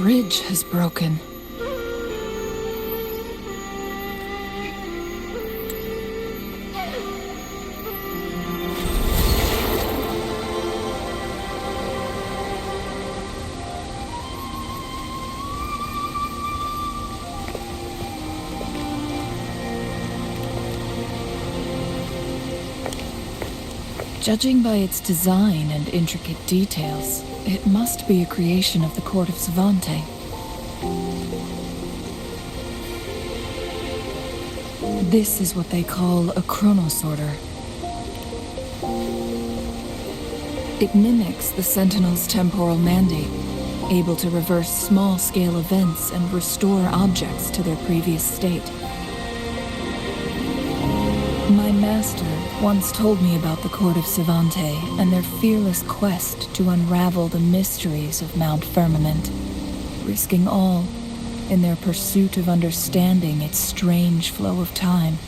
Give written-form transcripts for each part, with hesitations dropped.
bridge has broken. Judging by its design and intricate details, it must be a creation of the court of Savante. This is what they call a chronosorter. It mimics the Sentinel's temporal mandate, able to reverse small-scale events and restore objects to their previous state. My master once told me about the court of Savante and their fearless quest to unravel the mysteries of Mount Firmament, risking all in their pursuit of understanding its strange flow of time.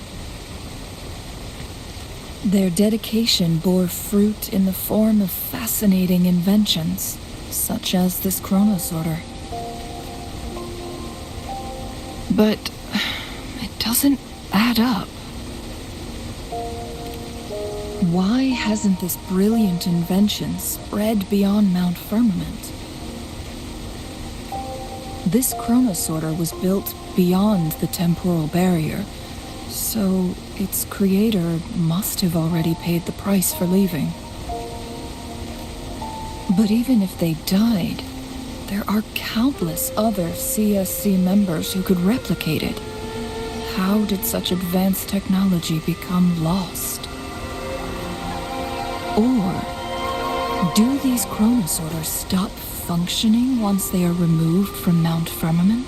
Their dedication bore fruit in the form of fascinating inventions, such as this chronosorter. But it doesn't add up. Why hasn't this brilliant invention spread beyond Mount Firmament? This chronosorter was built beyond the temporal barrier, so its creator must have already paid the price for leaving. But even if they died, there are countless other CSC members who could replicate it. How did such advanced technology become lost? Or do these chronosorters stop functioning once they are removed from Mount Firmament?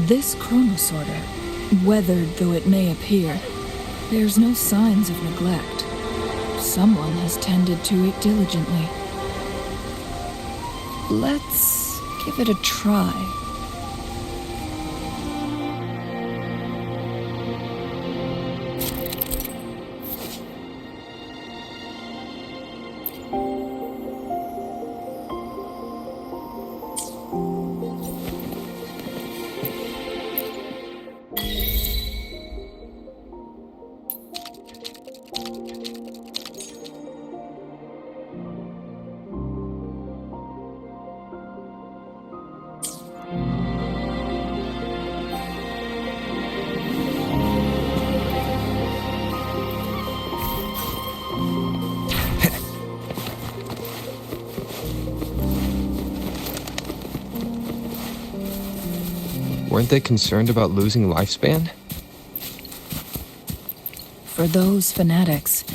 This chronosorter, weathered though it may appear, bears no signs of neglect. Someone has tended to it diligently. Let's give it a try. Weren't they concerned about losing lifespan? For those fanatics,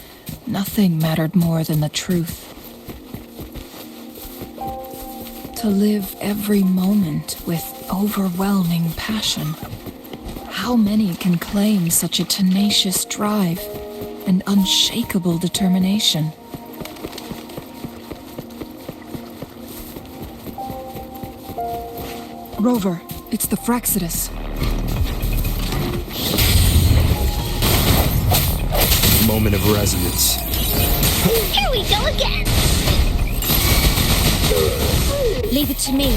nothing mattered more than the truth. To live every moment with overwhelming passion. How many can claim such a tenacious drive and unshakable determination? Rover, it's the Fraxidus. Moment of resonance. Here we go again! Leave it to me.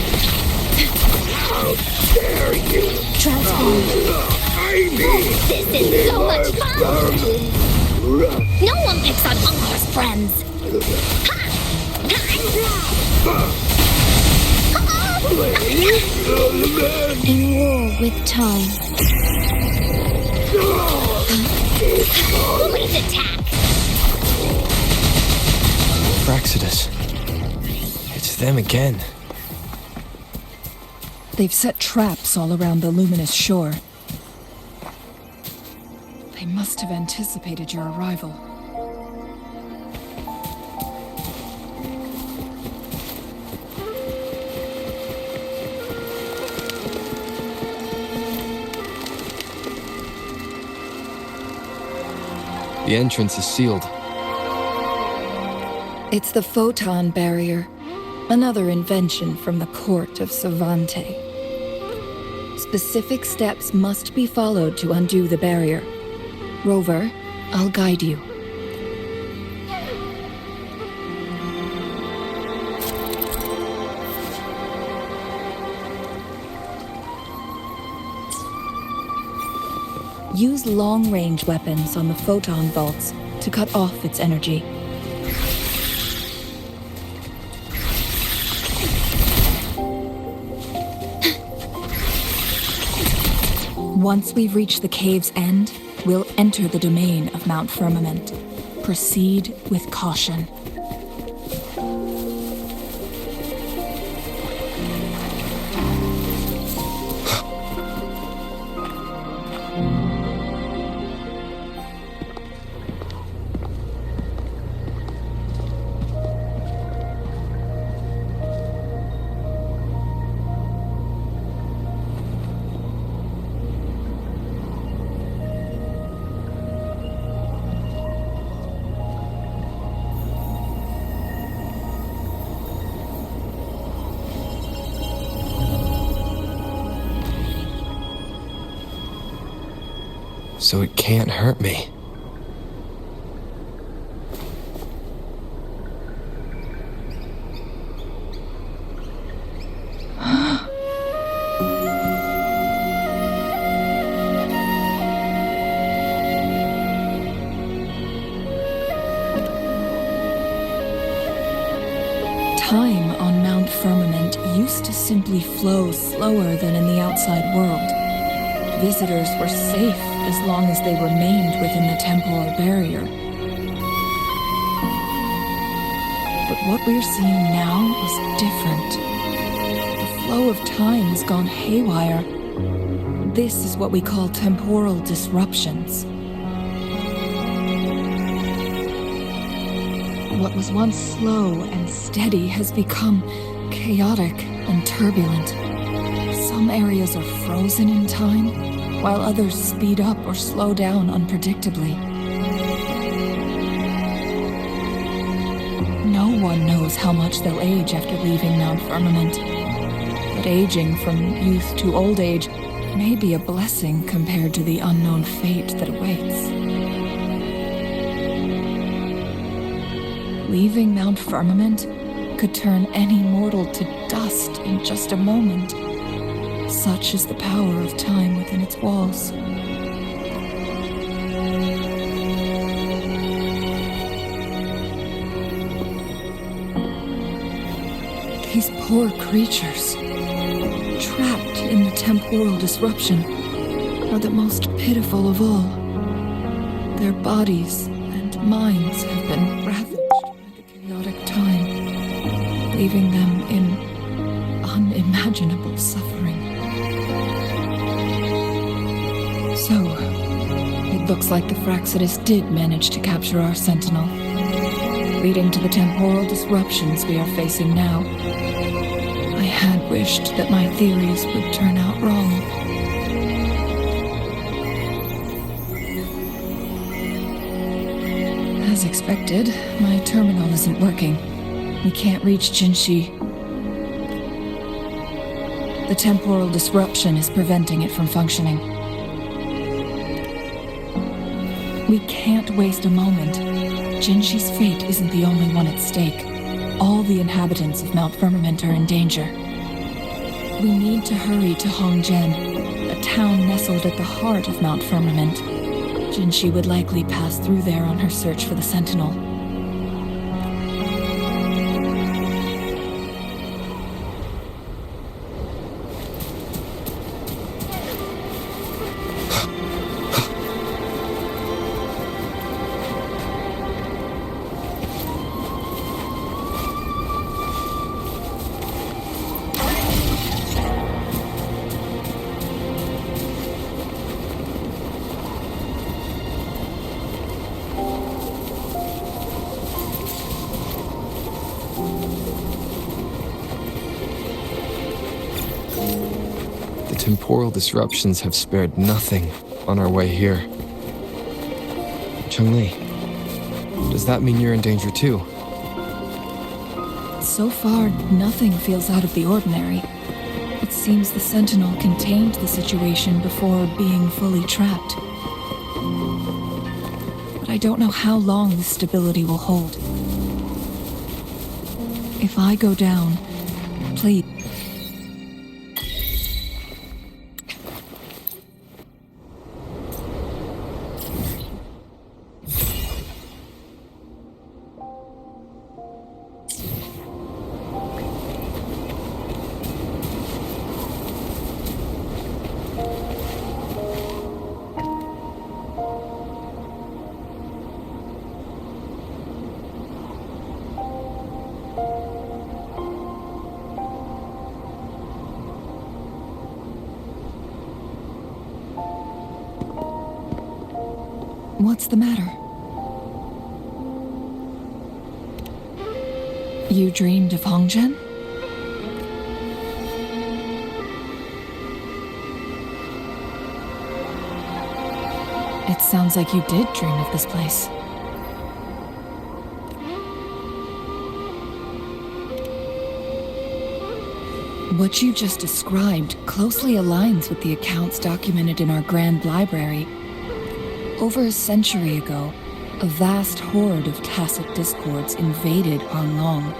How dare you! Transform. This is so much fun! No one picks on Unkar's friends. In war with time. Please attack! Fraxidus. It's them again. They've set traps all around the luminous shore. They must have anticipated your arrival. The entrance is sealed. It's the photon barrier, another invention from the court of Savante. Specific steps must be followed to undo the barrier. Rover, I'll guide you. Use long-range weapons on the photon vaults to cut off its energy. Once we've reached the cave's end, we'll enter the domain of Mount Firmament. Proceed with caution. So it can't hurt me. Time on Mount Firmament used to simply flow slower than in the outside world. Visitors were safe as long as they remained within the temporal barrier. But what we're seeing now is different. The flow of time has gone haywire. This is what we call temporal disruptions. What was once slow and steady has become chaotic and turbulent. Some areas are frozen in time, while others speed up or slow down unpredictably. No one knows how much they'll age after leaving Mount Firmament, but aging from youth to old age may be a blessing compared to the unknown fate that awaits. Leaving Mount Firmament could turn any mortal to dust in just a moment. Such is the power of time within its walls. These poor creatures, trapped in the temporal disruption, are the most pitiful of all. Their bodies and minds have been ravaged by the chaotic time, leaving them in unimaginable suffering. So, it looks like the Fraxidus did manage to capture our sentinel, leading to the temporal disruptions we are facing now. I had wished that my theories would turn out wrong. As expected, my terminal isn't working. We can't reach Jinshi. The temporal disruption is preventing it from functioning. We can't waste a moment. Jinshi's fate isn't the only one at stake. All the inhabitants of Mount Firmament are in danger. We need to hurry to Hongjian, a town nestled at the heart of Mount Firmament. Jinshi would likely pass through there on her search for the Sentinel. The temporal disruptions have spared nothing on our way here. Cheng-Li, does that mean you're in danger too? So far, nothing feels out of the ordinary. It seems the Sentinel contained the situation before being fully trapped. But I don't know how long this stability will hold. If I go down, please. What's the matter? You dreamed of Hongzhen? It sounds like you did dream of this place. What you just described closely aligns with the accounts documented in our Grand Library. Over a century ago, a vast horde of tacit discords invaded Hanglong.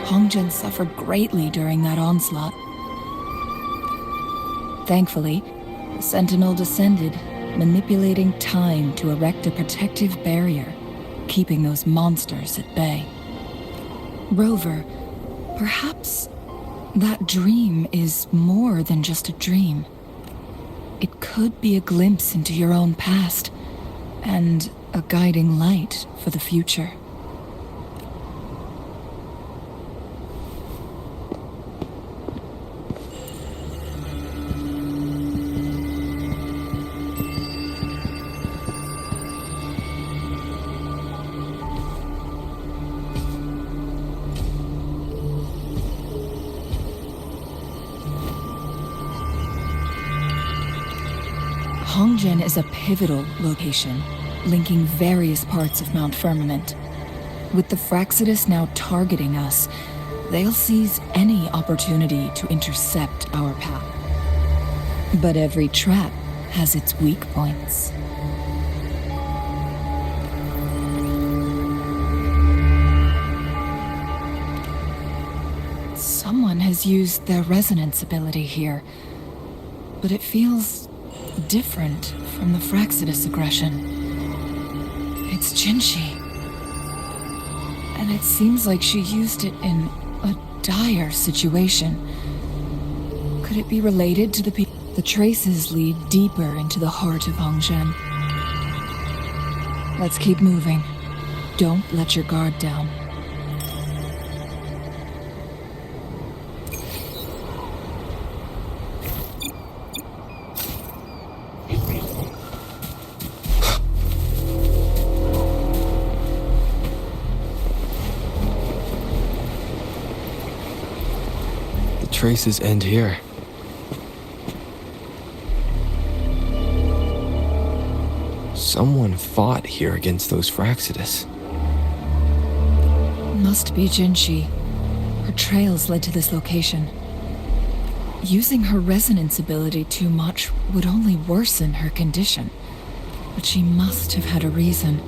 Hongzhen suffered greatly during that onslaught. Thankfully, the Sentinel descended, manipulating time to erect a protective barrier, keeping those monsters at bay. Rover, perhaps that dream is more than just a dream. It could be a glimpse into your own past, and a guiding light for the future. Hongzhen is a pivotal location, linking various parts of Mount Firmament. With the Fraxidus now targeting us, they'll seize any opportunity to intercept our path. But every trap has its weak points. Someone has used their resonance ability here, but it feels different from the Fraxidus aggression. It's Jinshi. And it seems like she used it in a dire situation. Could it be related to the people? The traces lead deeper into the heart of Hongzhen. Let's keep moving. Don't let your guard down. Traces end here. Someone fought here against those Fraxidus. Must be Jinshi. Her trails led to this location. Using her resonance ability too much would only worsen her condition. But she must have had a reason.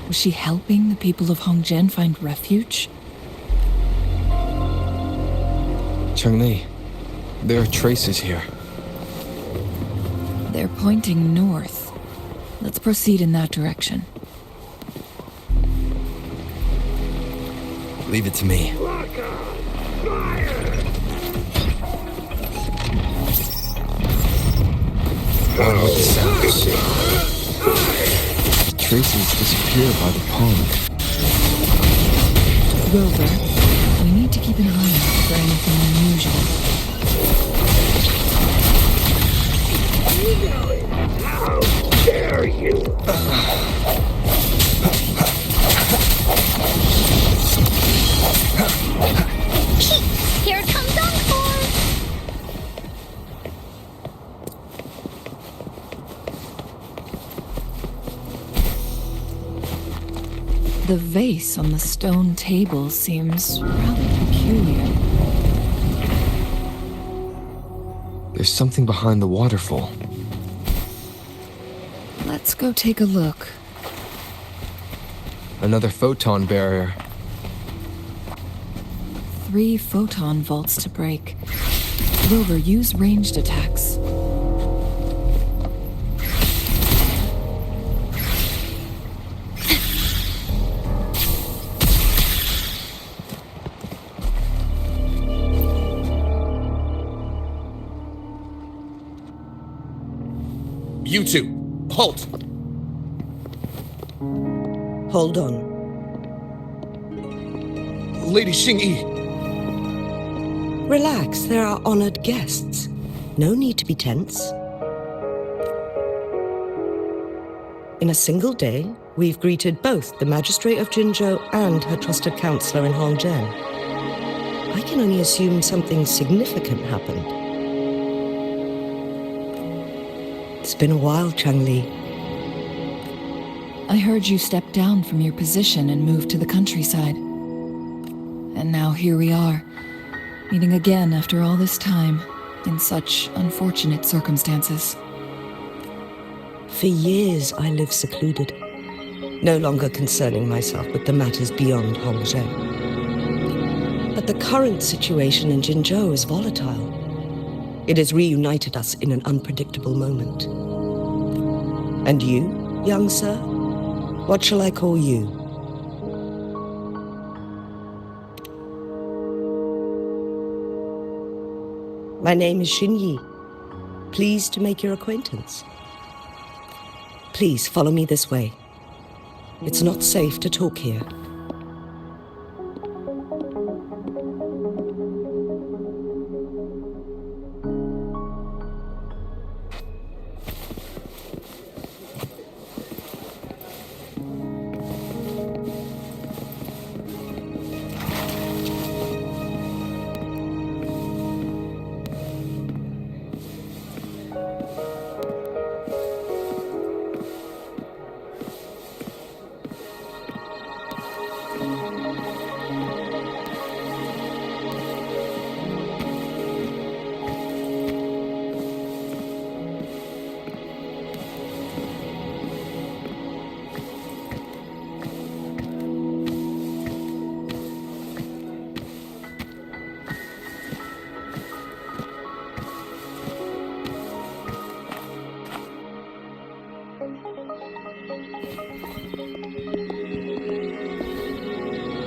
Was she helping the people of Hongzhen find refuge? Cheng-Li, there are traces here. They're pointing north. Let's proceed in that direction. Leave it to me. Lock on! Fire! What about the sounds? Traces disappear by the pond. Rover, we need to keep an eye out for anything unusual. How dare you! Here comes Encore! The vase on the stone table seems rather peculiar. There's something behind the waterfall. Let's go take a look. Another photon barrier. 3 photon vaults to break. Rover, use ranged attacks. You two, halt! Hold on. Lady Xing-Yi, Relax, there are honored guests. No need to be tense. In a single day, we've greeted both the Magistrate of Jinzhou and her trusted counselor in Hongzhen. I can only assume something significant happened. It's been a while, Changli. I heard you step down from your position and move to the countryside. And now here we are, meeting again after all this time, in such unfortunate circumstances. For years I lived secluded, no longer concerning myself with the matters beyond Hongzhen. But the current situation in Jinzhou is volatile. It has reunited us in an unpredictable moment. And you, young sir? What shall I call you? My name is Xinyi. Pleased to make your acquaintance. Please follow me this way. It's not safe to talk here.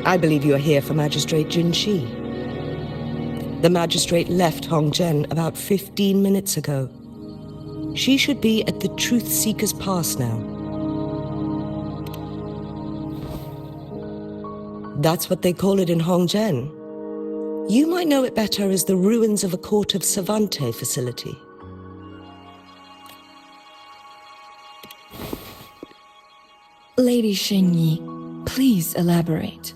I believe you are here for Magistrate Jin Shi. The magistrate left Hongzhen about 15 minutes ago. She should be at the Truth Seeker's Pass now. That's what they call it in Hongzhen. You might know it better as the ruins of a Court of Savante facility. Lady Xinyi, please elaborate.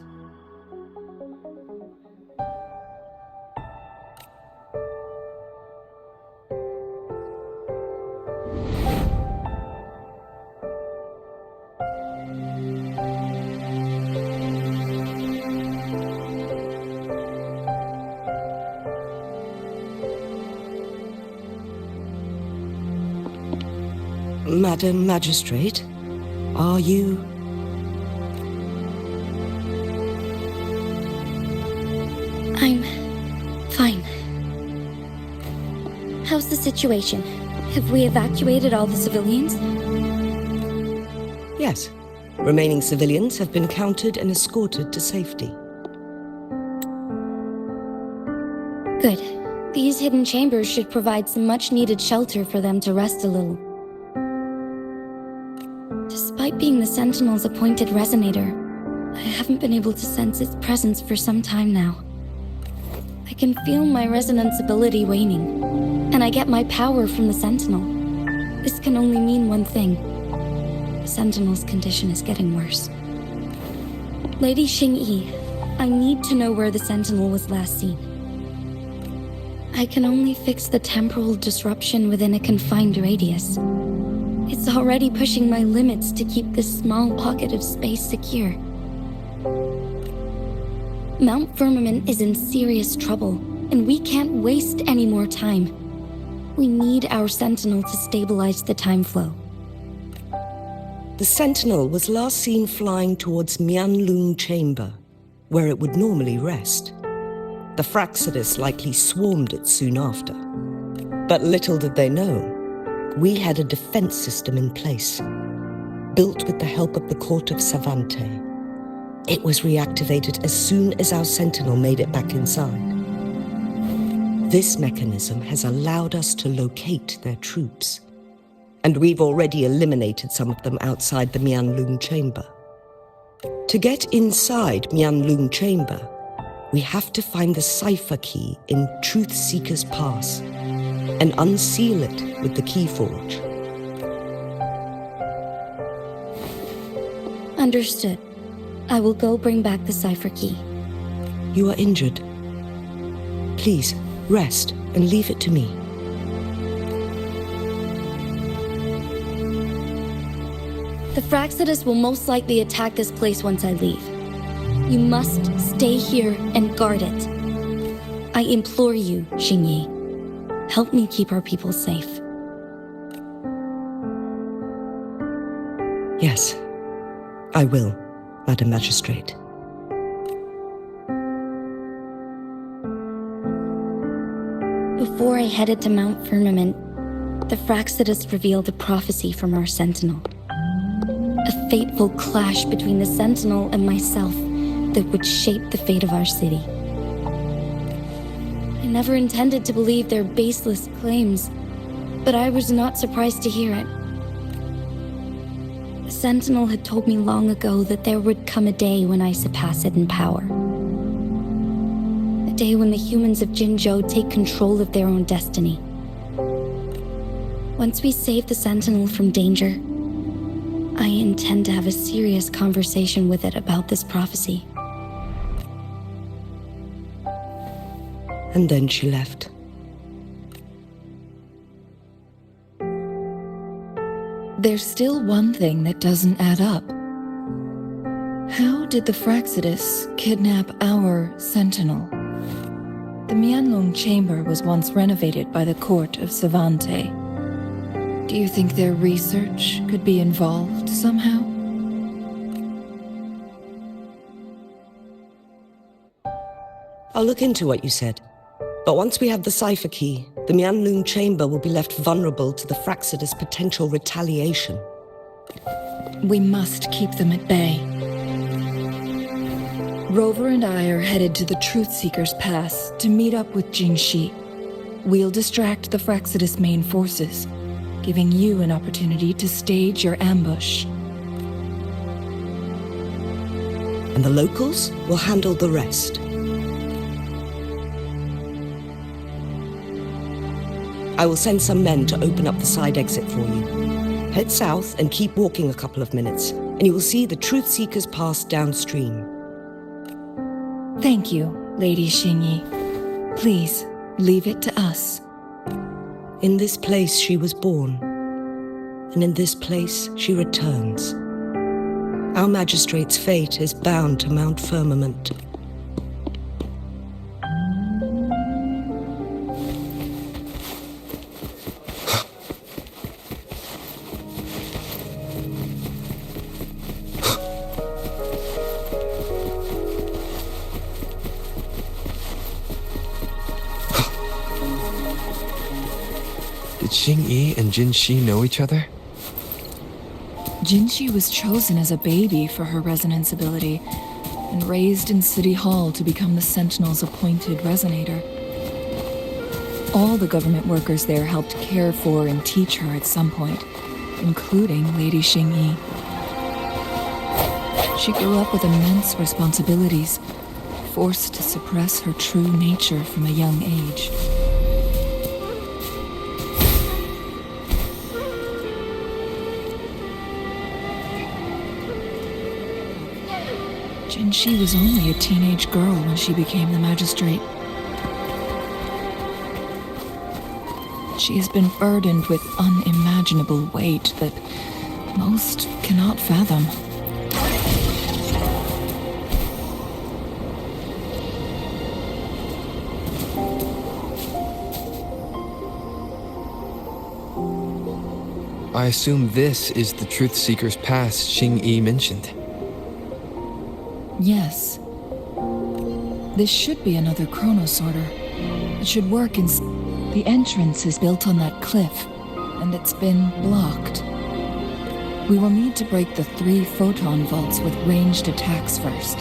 Madam Magistrate, are you... I'm fine. How's the situation? Have we evacuated all the civilians? Yes. Remaining civilians have been counted and escorted to safety. Good. These hidden chambers should provide some much-needed shelter for them to rest a little. Despite being the Sentinel's appointed resonator, I haven't been able to sense its presence for some time now. I can feel my resonance ability waning, and I get my power from the Sentinel. This can only mean one thing. The Sentinel's condition is getting worse. Lady Xingyi, I need to know where the Sentinel was last seen. I can only fix the temporal disruption within a confined radius. It's already pushing my limits to keep this small pocket of space secure. Mount Firmament is in serious trouble, and we can't waste any more time. We need our Sentinel to stabilize the time flow. The Sentinel was last seen flying towards Mianlung Chamber, where it would normally rest. The Fraxidus likely swarmed it soon after. But little did they know, we had a defense system in place, built with the help of the Court of Savante. It was reactivated as soon as our Sentinel made it back inside. This mechanism has allowed us to locate their troops, and we've already eliminated some of them outside the Mianlung Chamber. To get inside Mianlung Chamber, we have to find the cipher key in Truth Seeker's Pass and unseal it with the Keyforge. Understood. I will go bring back the cipher key. You are injured. Please, rest and leave it to me. The Fraxidus will most likely attack this place once I leave. You must stay here and guard it. I implore you, Xingyi. Help me keep our people safe. Yes, I will, Madam Magistrate. Before I headed to Mount Firmament, the Fraxidus revealed a prophecy from our Sentinel. A fateful clash between the Sentinel and myself that would shape the fate of our city. I never intended to believe their baseless claims, but I was not surprised to hear it. The Sentinel had told me long ago that there would come a day when I surpass it in power. A day when the humans of Jinzhou take control of their own destiny. Once we save the Sentinel from danger, I intend to have a serious conversation with it about this prophecy. And then she left. There's still one thing that doesn't add up. How did the Fraxidus kidnap our Sentinel? The Mianlong Chamber was once renovated by the court of Savante. Do you think their research could be involved somehow? I'll look into what you said. But once we have the cipher key, the Mianlong Chamber will be left vulnerable to the Fraxidus' potential retaliation. We must keep them at bay. Rover and I are headed to the Truth Seeker's Pass to meet up with Jingxi. We'll distract the Fraxidus' main forces, giving you an opportunity to stage your ambush. And the locals will handle the rest. I will send some men to open up the side exit for you. Head south and keep walking a couple of minutes, and you will see the Truth Seeker's Pass downstream. Thank you, Lady Xingyi. Please, leave it to us. In this place she was born, and in this place she returns. Our magistrate's fate is bound to Mount Firmament. Did Xingyi and Jinxi know each other? Jinxi was chosen as a baby for her resonance ability and raised in City Hall to become the Sentinel's appointed resonator. All the government workers there helped care for and teach her at some point, including Lady Xingyi. She grew up with immense responsibilities, forced to suppress her true nature from a young age. Jinxi was only a teenage girl when she became the magistrate. She has been burdened with unimaginable weight that most cannot fathom. I assume this is the Truth Seeker's Pass Xingyi mentioned. Yes. This should be another chronosorter. It should work in... The entrance is built on that cliff, and it's been blocked. We will need to break the 3 photon vaults with ranged attacks first.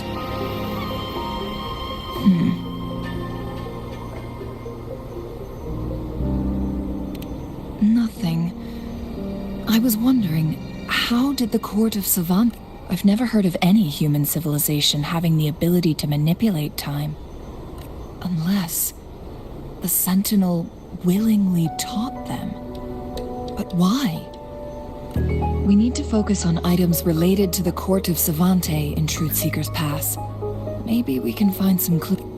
Nothing. I was wondering, how did the court of Savant... I've never heard of any human civilization having the ability to manipulate time. Unless the Sentinel willingly taught them. But why? We need to focus on items related to the court of Savante in Truthseeker's Pass. Maybe we can find some clues.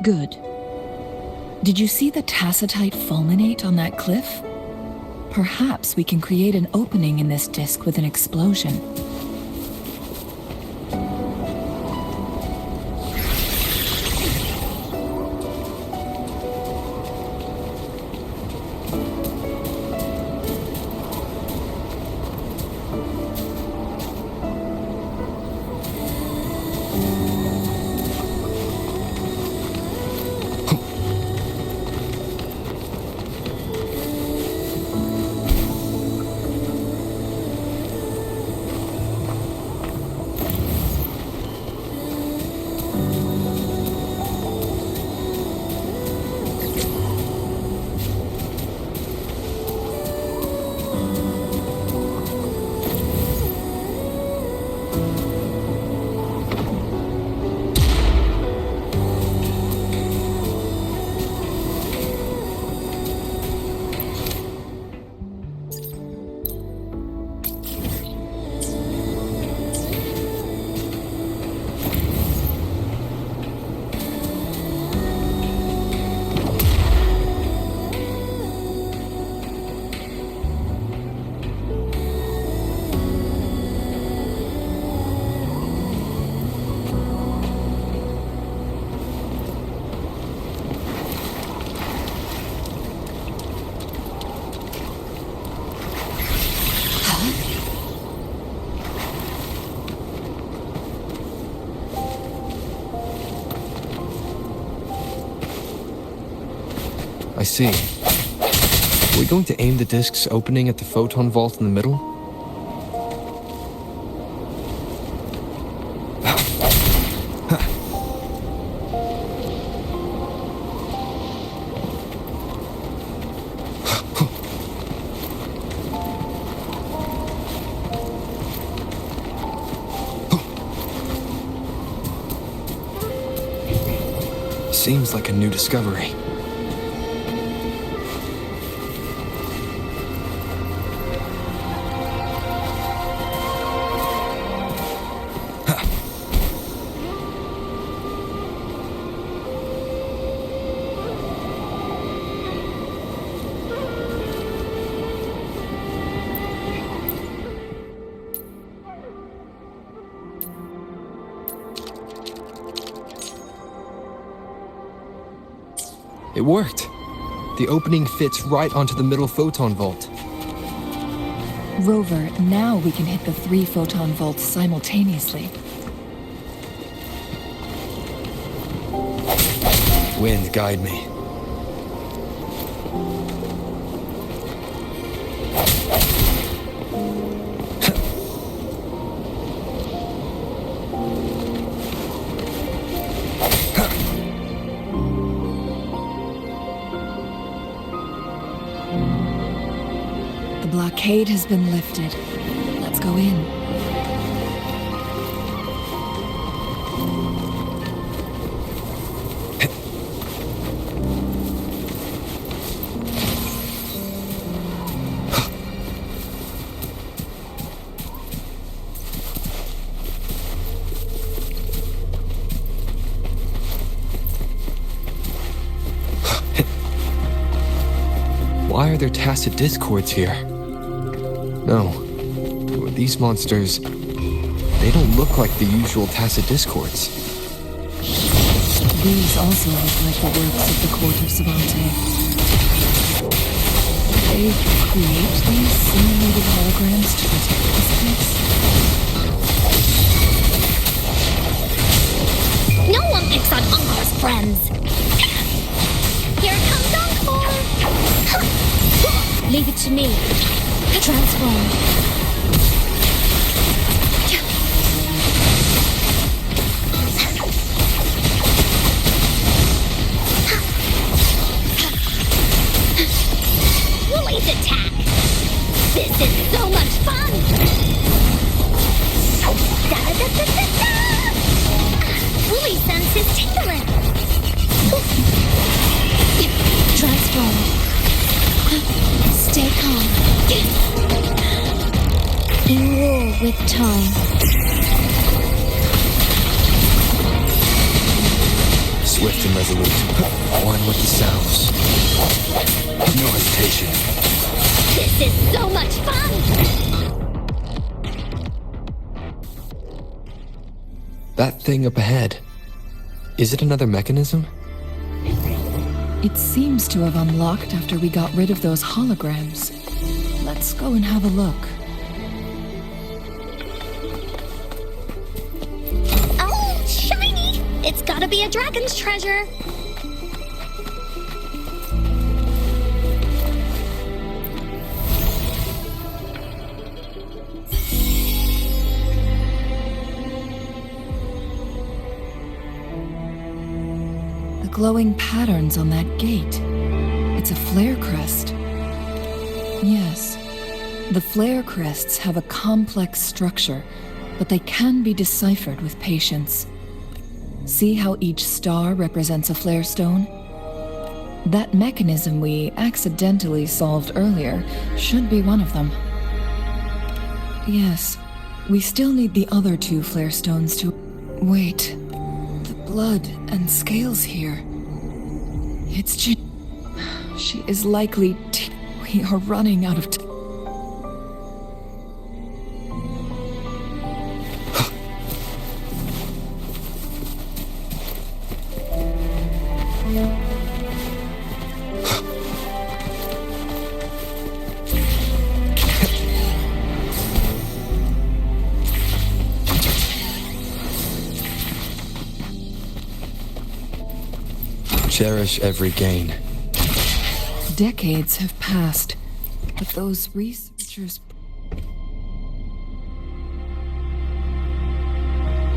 Good. Did you see the tacitite fulminate on that cliff? Perhaps we can create an opening in this disk with an explosion. I see. Are we going to aim the disk's opening at the photon vault in the middle? Seems like a new discovery. It worked. The opening fits right onto the middle photon vault. Rover, now we can hit the 3 photon vaults simultaneously. Wind, guide me. The blockade has been lifted. Let's go in. Why are there tacit discords here? No. These monsters, they don't look like the usual tacit discords. These also look like the works of the court of Savante. They create these simulated holograms to protect this place? No one picks on Uncor's friends. Here comes Uncor. Leave it to me. Transform. so much fun! Da-da-da-da-da-da! Wooly sense is tingling. Transform. Stay calm. In war with time. Swift and resolute. One with the sounds. No hesitation. This is so much fun! That thing up ahead. Is it another mechanism? It seems to have unlocked after we got rid of those holograms. Let's go and have a look. Oh, shiny! It's gotta be a dragon's treasure. Glowing patterns on that gate. It's a flare crest. Yes, the flare crests have a complex structure, but they can be deciphered with patience. See how each star represents a flare stone? That mechanism we accidentally solved earlier should be one of them. Yes, we still need the other two flare stones to... Wait, the blood and scales here. It's She is likely we are running out of Cherish every gain. Decades have passed, but those researchers...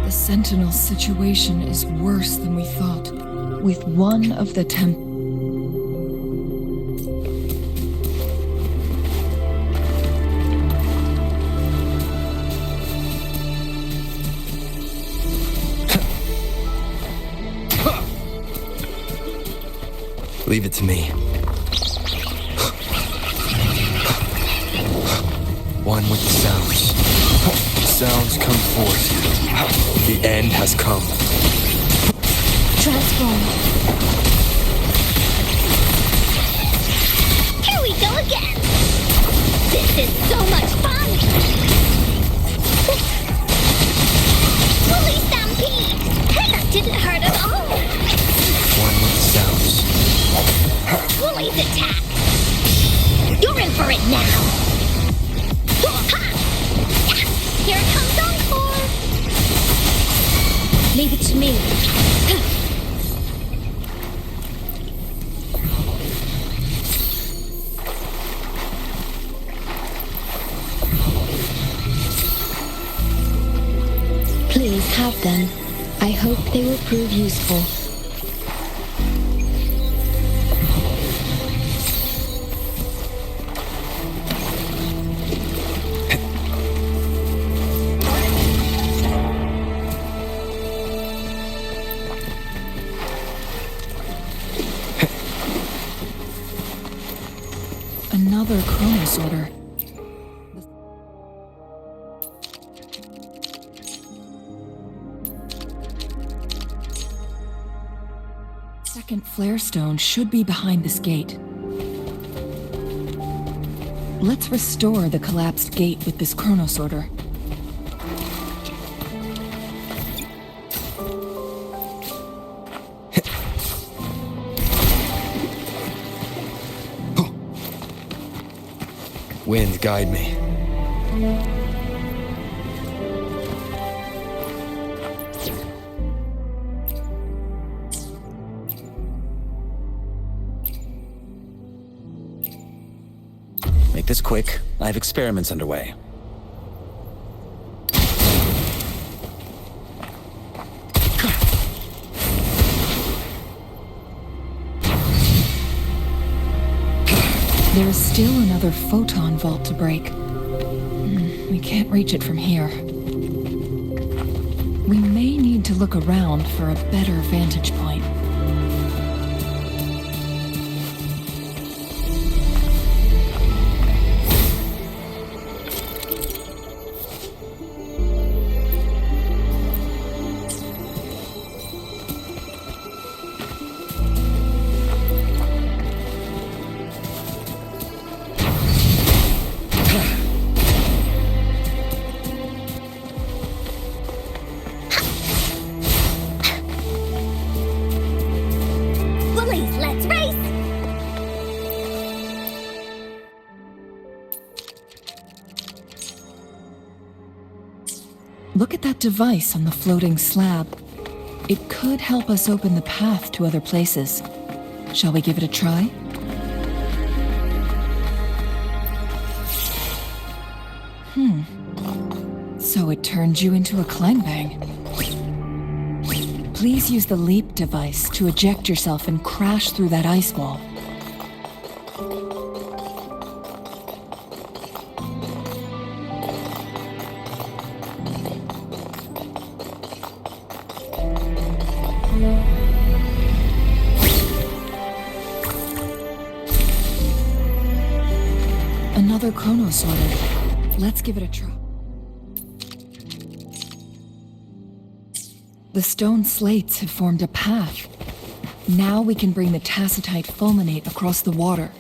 The Sentinel situation is worse than we thought. With one of the Leave it to me. One with the sounds. Sounds come forth. The end has come. Transform. Here we go again. This is so much fun. Holy stampede. That didn't hurt at all. One with the sounds. Wooly's attack! You're in for it now! Ha! Here comes Encore! Leave it to me. Please have them. I hope they will prove useful. Another Chronos order. Second flare stone should be behind this gate. Let's restore the collapsed gate with this Chronos order. Wind, guide me. Make this quick. I have experiments underway. There is still another photon vault to break. We can't reach it from here. We may need to look around for a better vantage point. Look at that device on the floating slab. It could help us open the path to other places. Shall we give it a try? So it turned you into a clangbang. Please use the leap device to eject yourself and crash through that ice wall. Another chrono sorter. Let's give it a try. The stone slates have formed a path. Now we can bring the tacitite fulminate across the water.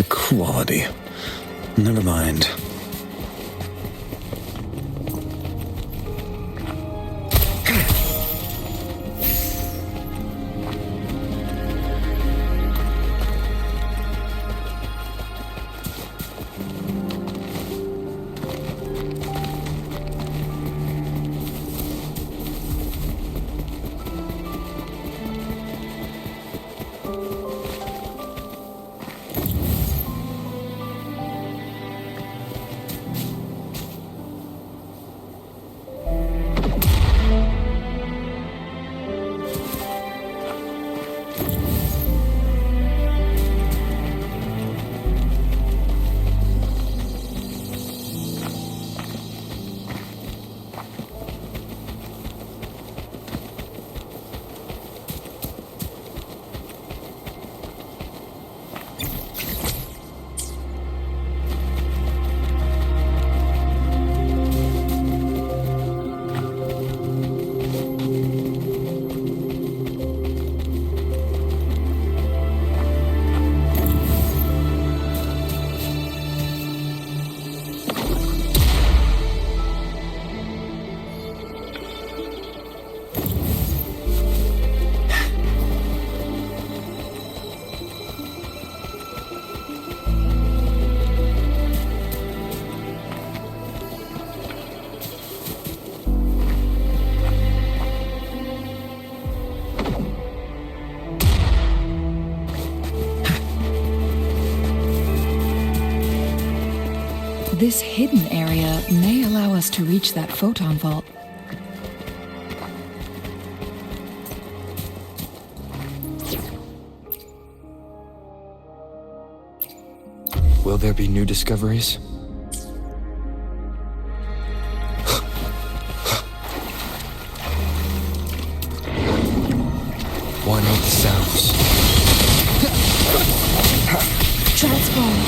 Quality. Never mind. This hidden area may allow us to reach that photon vault. Will there be new discoveries? Why not the sounds? Transform.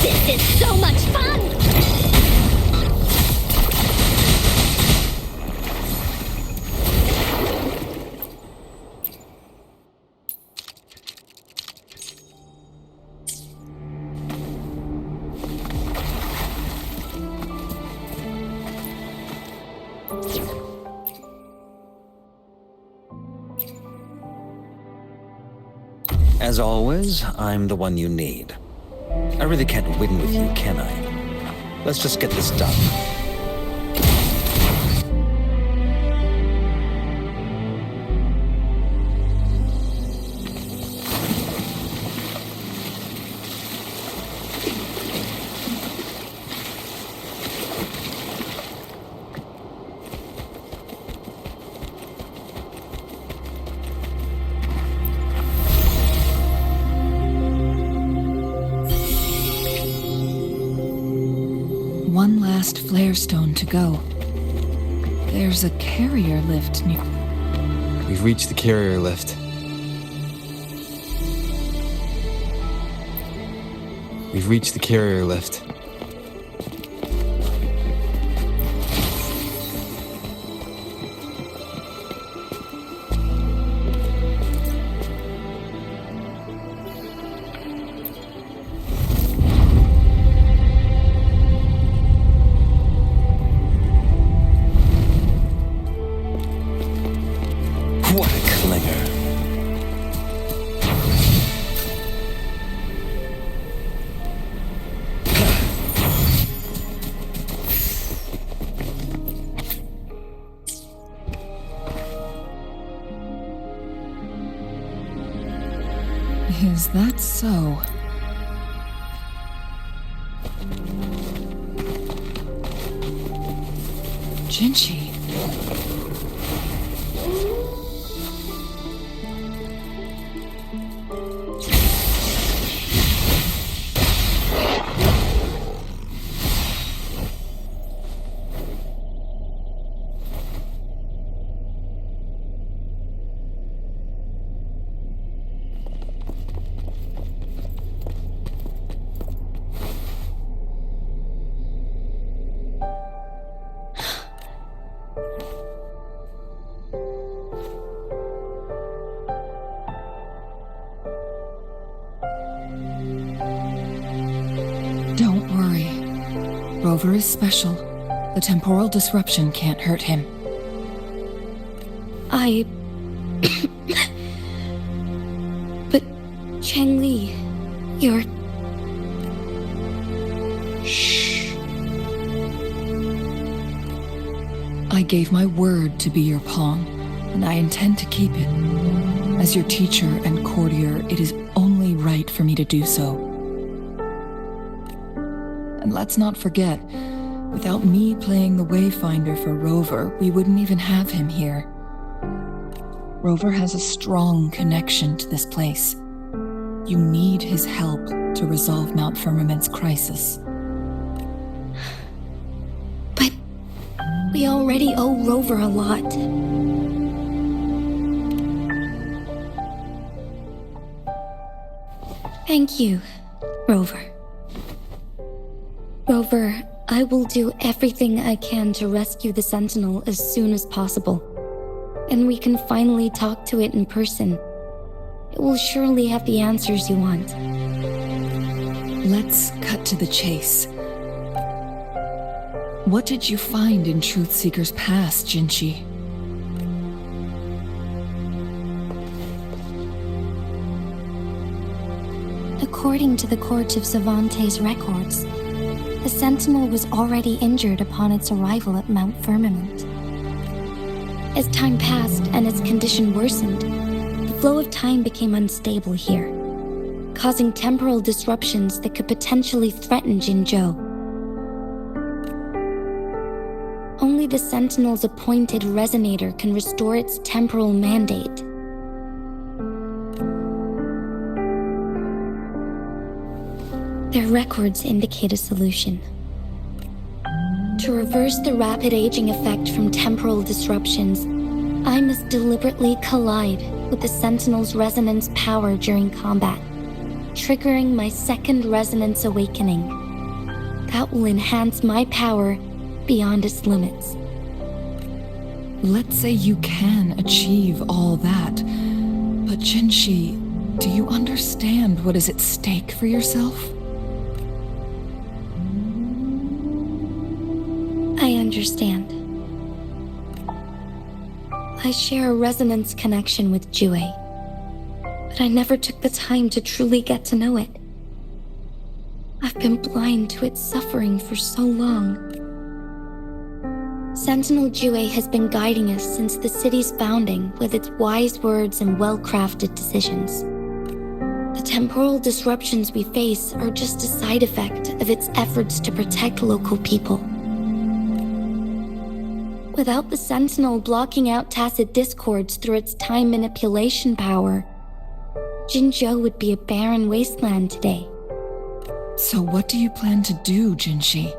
This is so much fun! As always, I'm the one you need. I really can't win with you, can I? Let's just get this done. One last flare stone to go. There's a carrier lift near. We've reached the carrier lift. We've reached the carrier lift. What a clinger. Is that so? Jinchi. Don't worry. Rover is special. The temporal disruption can't hurt him. But, Changli, you're... Shh. I gave my word to be your pawn, and I intend to keep it. As your teacher and courtier, it is only right for me to do so. And let's not forget, without me playing the Wayfinder for Rover, we wouldn't even have him here. Rover has a strong connection to this place. You need his help to resolve Mount Firmament's crisis. But we already owe Rover a lot. Thank you, Rover. Rover, I will do everything I can to rescue the Sentinel as soon as possible. And we can finally talk to it in person. It will surely have the answers you want. Let's cut to the chase. What did you find in Truthseeker's past, Jinchi? According to the Court of Sivante's records, the Sentinel was already injured upon its arrival at Mount Firmament. As time passed and its condition worsened, the flow of time became unstable here, causing temporal disruptions that could potentially threaten Jinzhou. Only the Sentinel's appointed resonator can restore its temporal mandate. Their records indicate a solution. To reverse the rapid aging effect from temporal disruptions, I must deliberately collide with the Sentinel's resonance power during combat, triggering my second resonance awakening. That will enhance my power beyond its limits. Let's say you can achieve all that, but Jinchi, do you understand what is at stake for yourself? I understand. I share a resonance connection with Jue, but I never took the time to truly get to know it. I've been blind to its suffering for so long. Sentinel Jue has been guiding us since the city's founding with its wise words and well-crafted decisions. The temporal disruptions we face are just a side effect of its efforts to protect local people. Without the Sentinel blocking out tacit discords through its time manipulation power, Jinzhou would be a barren wasteland today. So what do you plan to do, Jinshi?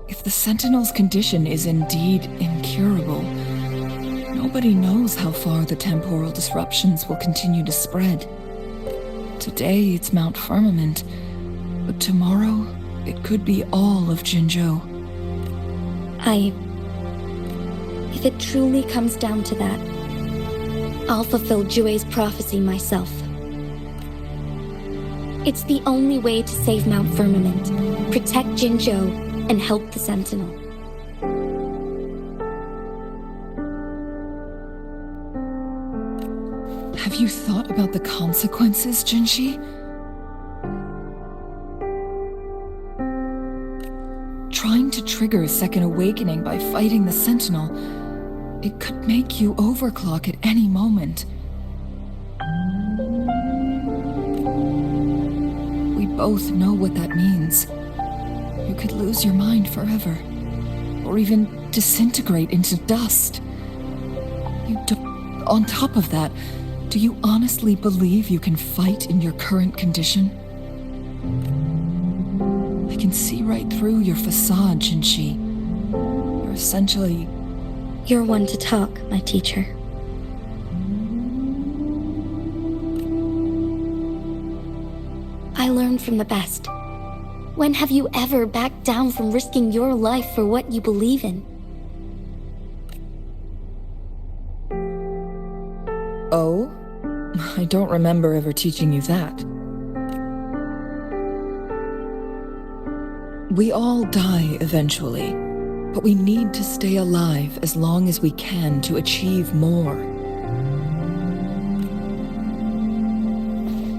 If the Sentinel's condition is indeed incurable, nobody knows how far the temporal disruptions will continue to spread. Today it's Mount Firmament, but tomorrow it could be all of Jinzhou. If it truly comes down to that, I'll fulfill Jue's prophecy myself. It's the only way to save Mount Firmament, protect Jinzhou, and help the Sentinel. Have you thought about the consequences, Jinshi? Trying to trigger a second awakening by fighting the Sentinel, it could make you overclock at any moment. We both know what that means. You could lose your mind forever, or even disintegrate into dust. On top of that, do you honestly believe you can fight in your current condition? I can see right through your facade, Jinshi. You're essentially... You're one to talk, my teacher. I learn from the best. When have you ever backed down from risking your life for what you believe in? Oh? I don't remember ever teaching you that. We all die eventually, but we need to stay alive as long as we can to achieve more.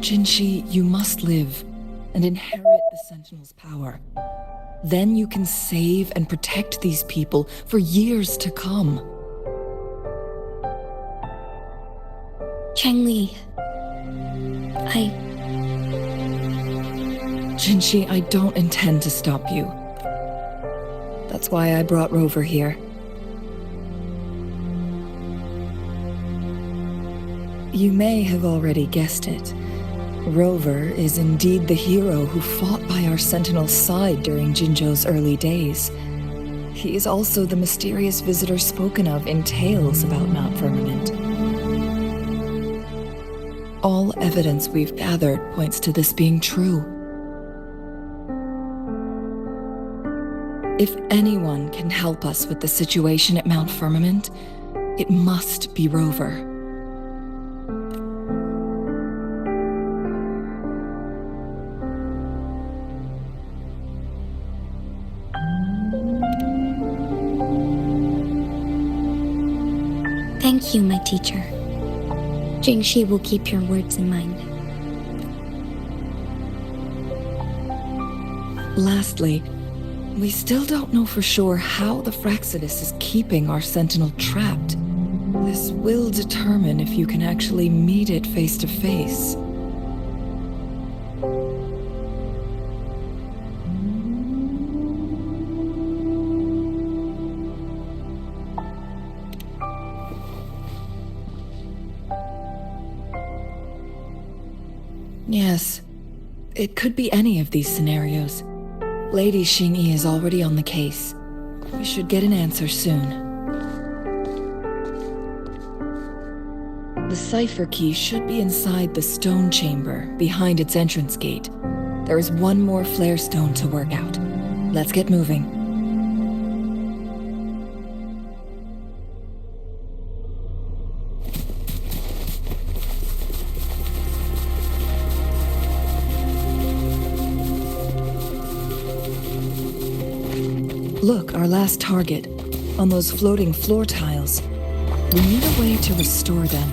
Jinshi, you must live and inherit the Sentinel's power. Then you can save and protect these people for years to come. Chengli, Jinshi, I don't intend to stop you. That's why I brought Rover here. You may have already guessed it. Rover is indeed the hero who fought by our Sentinel's side during Jinzhou's early days. He is also the mysterious visitor spoken of in tales about Mount Firmament. All evidence we've gathered points to this being true. If anyone can help us with the situation at Mount Firmament, it must be Rover. Thank you, my teacher. Jingshi will keep your words in mind. Lastly, we still don't know for sure how the Fraxidus is keeping our Sentinel trapped. This will determine if you can actually meet it face to face. Yes, it could be any of these scenarios. Lady Xingyi is already on the case. We should get an answer soon. The cipher key should be inside the stone chamber, behind its entrance gate. There is one more flare stone to work out. Let's get moving. Look, our last target, on those floating floor tiles. We need a way to restore them.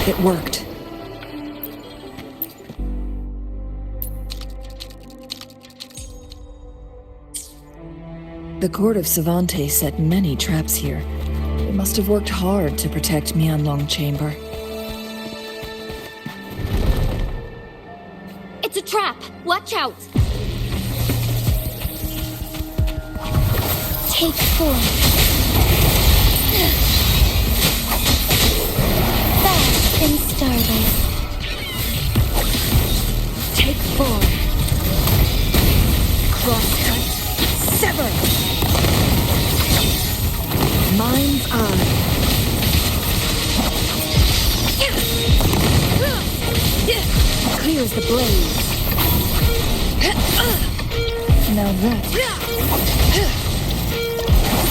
It worked. The Court of Savante set many traps here. They must have worked hard to protect Mianlong Chamber. It's a trap! Watch out! Take 4. Fast and starlight. Take 4. Crosscut. Sever! Mind's eye. Clears the blaze. Now that.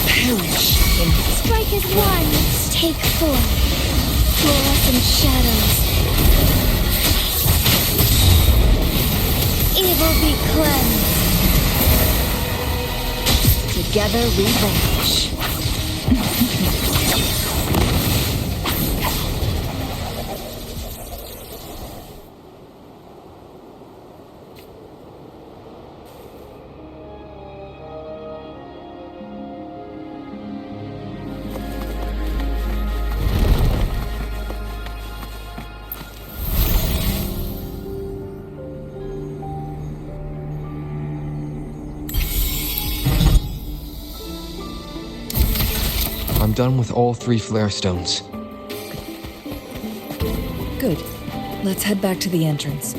Perish. Strike as 1. Take 4. Fluorescent shadows. Evil be cleansed. Together we vanish. I'm done with all 3 flare stones. Good. Let's head back to the entrance.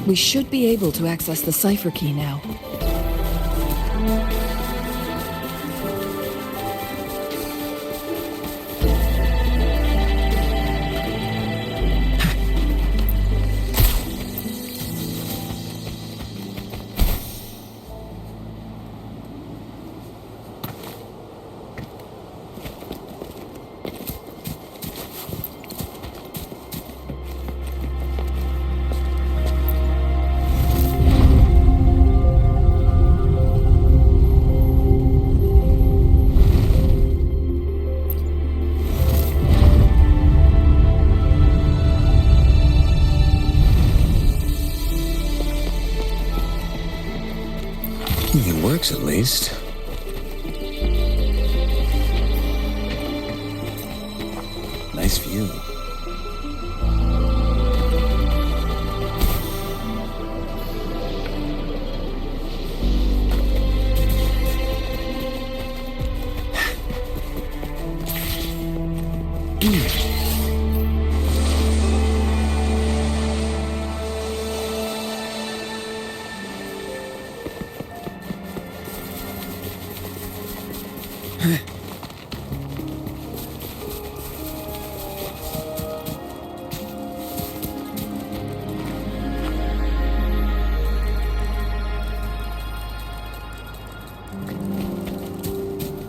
We should be able to access the cipher key now. It works, at least. Nice view.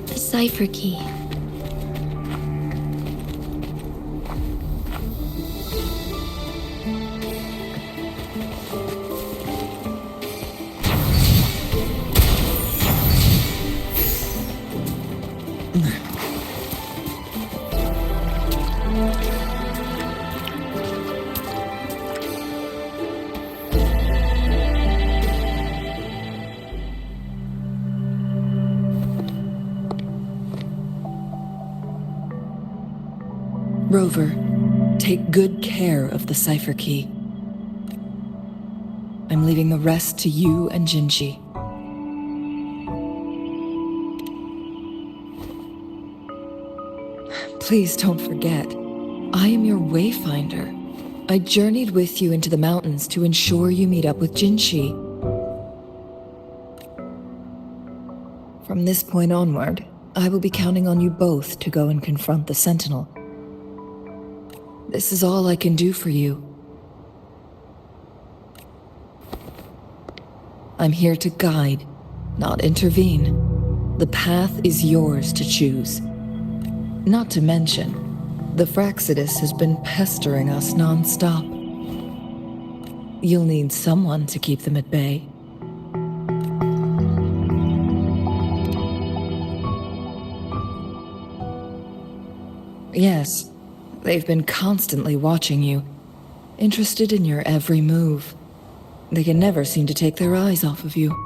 The cipher key. Rover, take good care of the cipher key. I'm leaving the rest to you and Jinji. Please don't forget, I am your wayfinder. I journeyed with you into the mountains to ensure you meet up with Jinshi. From this point onward, I will be counting on you both to go and confront the Sentinel. This is all I can do for you. I'm here to guide, not intervene. The path is yours to choose. Not to mention, the Fraxidus has been pestering us non-stop. You'll need someone to keep them at bay. Yes, they've been constantly watching you, interested in your every move. They can never seem to take their eyes off of you.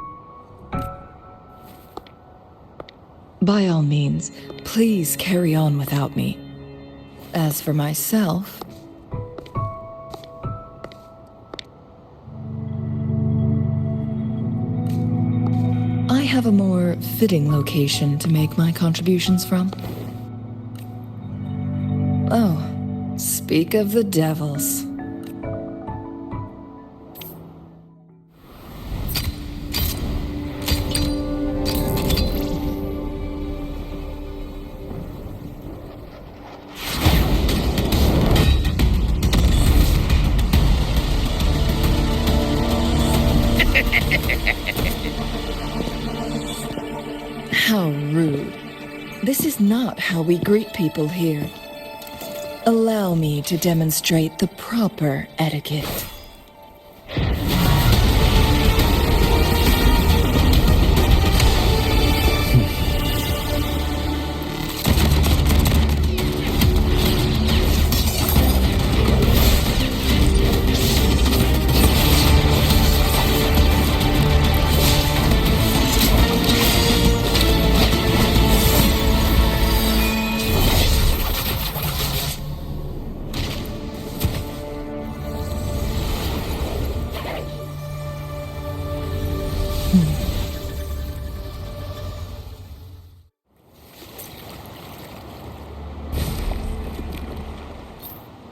By all means, please carry on without me. As for myself... I have a more fitting location to make my contributions from. Oh, speak of the devils. How rude. This is not how we greet people here. Allow me to demonstrate the proper etiquette.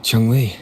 Cheng-Li,